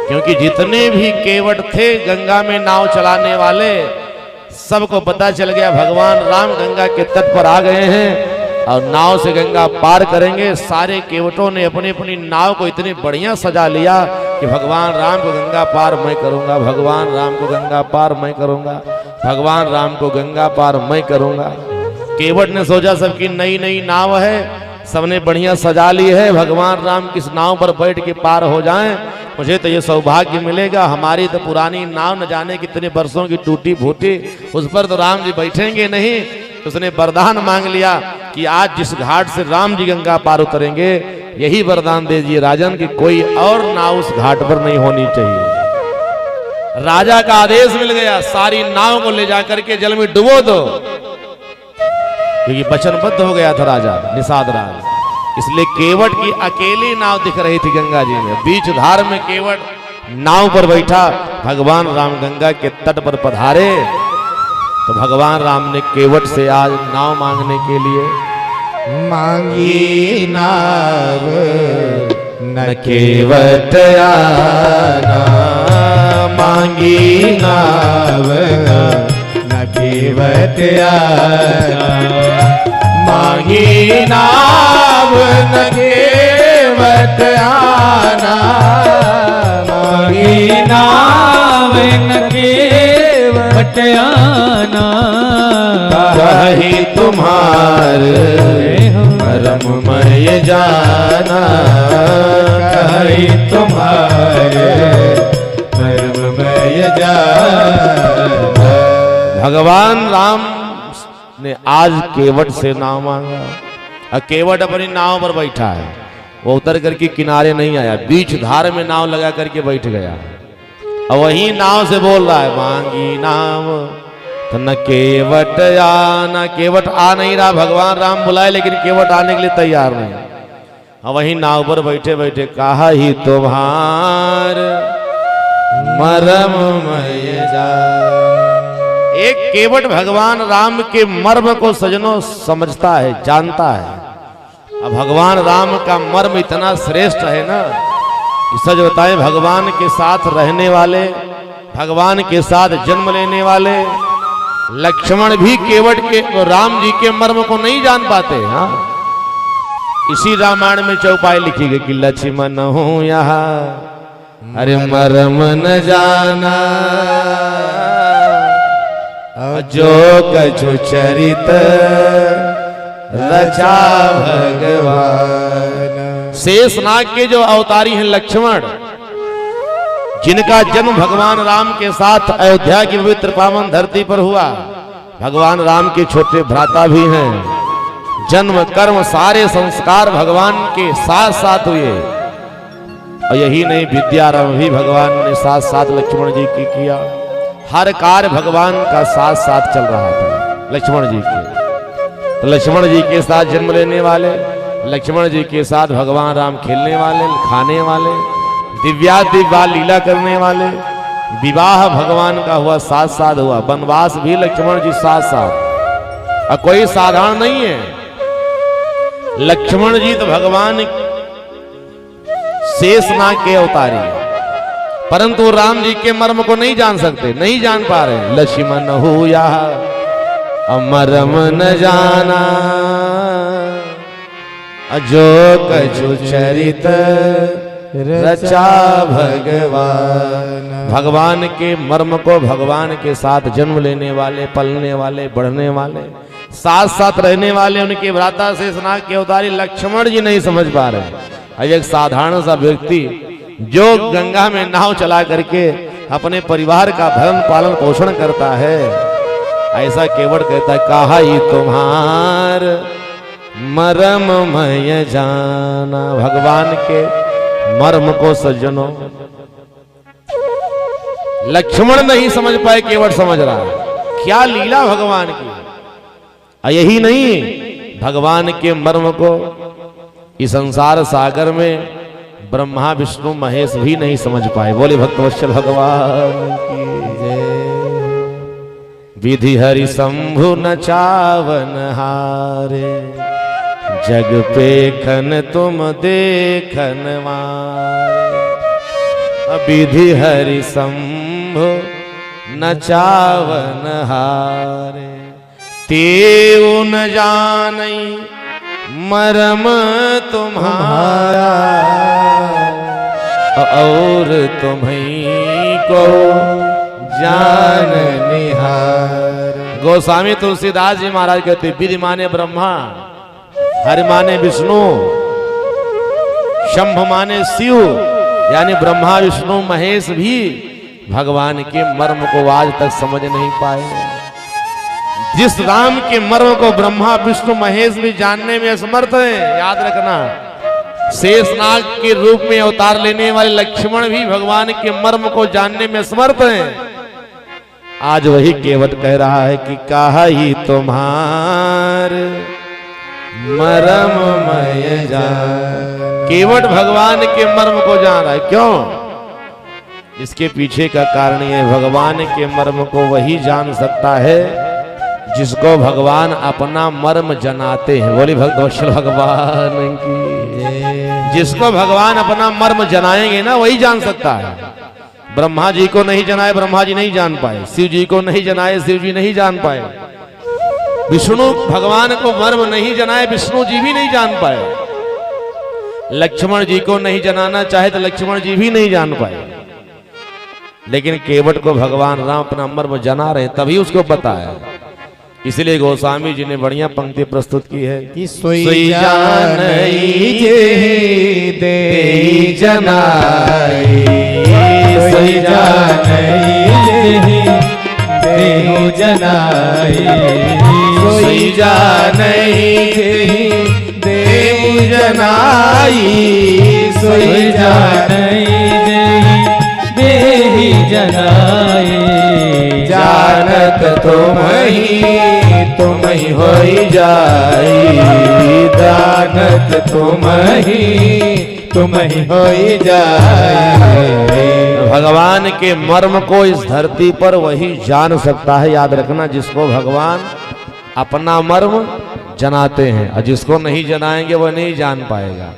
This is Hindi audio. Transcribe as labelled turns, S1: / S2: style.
S1: क्योंकि जितने भी केवट थे गंगा में नाव चलाने वाले, सबको पता चल गया भगवान राम गंगा के तट पर आ गए हैं और नाव से गंगा पार करेंगे। सारे केवटों ने अपनी अपनी नाव को इतनी बढ़िया सजा लिया कि भगवान राम को गंगा पार मैं करूंगा, भगवान राम को गंगा पार मैं करूंगा, भगवान राम को गंगा पार मैं करूंगा। केवट ने सोचा सबकी नई नई नाव है, सबने बढ़िया सजा ली है, भगवान राम किस नाव पर बैठ के पार हो जाएं, मुझे तो ये सौभाग्य मिलेगा। हमारी तो पुरानी नाव न जाने कितने वर्षों की टूटी फूटी, उस पर तो राम जी बैठेंगे नहीं। तो उसने वरदान मांग लिया कि आज जिस घाट से राम जी गंगा पार उतरेंगे, यही वरदान दे दिए राजन कि कोई और नाव उस घाट पर नहीं होनी चाहिए। राजा का आदेश मिल गया, सारी नाव को ले जाकर के जल में डुबो दो, क्योंकि वचनबद्ध हो गया था राजा निषाद राज। इसलिए केवट की अकेली नाव दिख रही थी गंगा जी में। बीच धार में केवट नाव पर बैठा, भगवान राम गंगा के तट पर पधारे। तो भगवान राम ने केवट से आज नाव मांगने के लिए
S2: मांगी नाव न केवट आना, मांगी नाव न केवट आना, मांगी नाव न केवट आना, मांगी नाव न केवट आना, कहीं तुम्हारे परममय जाना, कहीं तुम्हारे परममय जाना।
S1: भगवान राम ने आज केवट से नाव मांगा और केवट अपनी नाव पर बैठा है। वो उतर करके किनारे नहीं आया, बीच धार में नाव लगा करके बैठ गया और वही नाव से बोल रहा है मांगी नाव तो न केवट आना। केवट आ नहीं रहा, भगवान राम बुलाए लेकिन केवट आने के लिए तैयार नहीं। और वही नाव पर बैठे बैठे कहा ही तुम्हार मरममय जाना। एक केवट भगवान राम के मर्म को सजनों समझता है, जानता है। अब भगवान राम का मर्म इतना श्रेष्ठ है ना कि सच बताएं, भगवान के साथ रहने वाले, भगवान के साथ जन्म लेने वाले लक्ष्मण भी केवट के राम जी के मर्म को नहीं जान पाते। हाँ, इसी रामायण में चौपाई लिखी गई कि लक्ष्मण हूं यहाँ अरे मर्म न जाना, जो कछु चरित रचा भगवान। शेषनाग के जो अवतारी हैं लक्ष्मण, जिनका जन्म भगवान राम के साथ अयोध्या की पवित्र पावन धरती पर हुआ, भगवान राम के छोटे भ्राता भी हैं। जन्म कर्म सारे संस्कार भगवान के साथ साथ हुए। और यही नहीं, विद्यारंभ भी भगवान ने साथ साथ लक्ष्मण जी की किया। हर कार्य भगवान का साथ साथ चल रहा था लक्ष्मण जी के। तो लक्ष्मण जी के साथ जन्म लेने वाले, लक्ष्मण जी के साथ भगवान राम खेलने वाले, खाने वाले, दिव्या लीला करने वाले, विवाह भगवान का हुआ साथ साथ हुआ, वनवास भी लक्ष्मण जी साथ साथ। और कोई साधारण नहीं है लक्ष्मण जी, तो भगवान शेषनाग के अवतारी है, परंतु राम जी के मर्म को नहीं जान सकते, नहीं जान पा रहे। लक्ष्मण हो या मर्म न जाना, जो कछु चरित रचा भगवान। भगवान के मर्म को, भगवान के साथ जन्म लेने वाले, पलने वाले, बढ़ने वाले, साथ साथ रहने वाले उनके भ्राता शेषनाग के अवतारी लक्ष्मण जी नहीं समझ पा रहे। एक साधारण सा व्यक्ति जो गंगा में नाव चला करके अपने परिवार का भरण पालन पोषण करता है, ऐसा केवट कहता है कहा ही तुम्हार मरममय जाना। भगवान के मर्म को सज्जनों लक्ष्मण नहीं समझ पाए, केवट समझ रहा है। क्या लीला भगवान की। यही नहीं, भगवान के मर्म को इस संसार सागर में ब्रह्मा विष्णु महेश भी नहीं समझ पाए। बोले भक्तवत्सल भगवान की जय। विधि हरि शंभु न चावन हारे, जग पे खन तुम देखन मारे। विधि हरि शंभु नचावन हारे, तेऊ न जानई मरम तुम्हारा, और तुम्हीं को जान निहार। गोस्वामी तुलसीदास जी महाराज कहते विधि माने ब्रह्मा, हरि माने विष्णु, शंभ माने शिव, यानी ब्रह्मा विष्णु महेश भी भगवान के मर्म को आज तक समझ नहीं पाए। जिस राम के मर्म को ब्रह्मा विष्णु महेश भी जानने में असमर्थ है, याद रखना, शेषनाग के रूप में अवतार लेने वाले लक्ष्मण भी भगवान के मर्म को जानने में समर्थ हैं। आज वही केवट कह रहा है कि कहा ही तुम्हार मरम मय जान। केवट भगवान के मर्म को जान रहा है। क्यों? इसके पीछे का कारण ये, भगवान के मर्म को वही जान सकता है जिसको भगवान अपना मर्म जनाते हैं। बोली भगवत्सल भगवान की। जिसको भगवान अपना मर्म जनाएंगे ना, वही जान सकता है। ब्रह्मा जी को नहीं जनाए, ब्रह्मा जी नहीं जान पाए। शिव जी को नहीं जनाए, शिव जी नहीं जान पाए। विष्णु भगवान को मर्म नहीं जनाए, विष्णु जी भी नहीं जान पाए। लक्ष्मण जी को नहीं जनाना चाहे तो लक्ष्मण जी भी नहीं जान पाए। लेकिन केवट को भगवान राम अपना मर्म जना रहे, तभी उसको पता है। इसलिए गोस्वामी जी ने बढ़िया पंक्ति प्रस्तुत की है कि सोई जानई जेहि देहि जनाई,
S2: सोई जानई जेहि देहि जनाई,
S1: सोई जानई जेहि देहि जनाई,
S2: सोई जानई जेहि देहि जनाई।
S1: जानत तुम ही होई जाई,
S2: जानत तुम ही होई जाए।
S1: भगवान के मर्म को इस धरती पर वही जान सकता है, याद रखना, जिसको भगवान अपना मर्म जनाते हैं, और जिसको नहीं जनाएंगे वो नहीं जान पाएगा।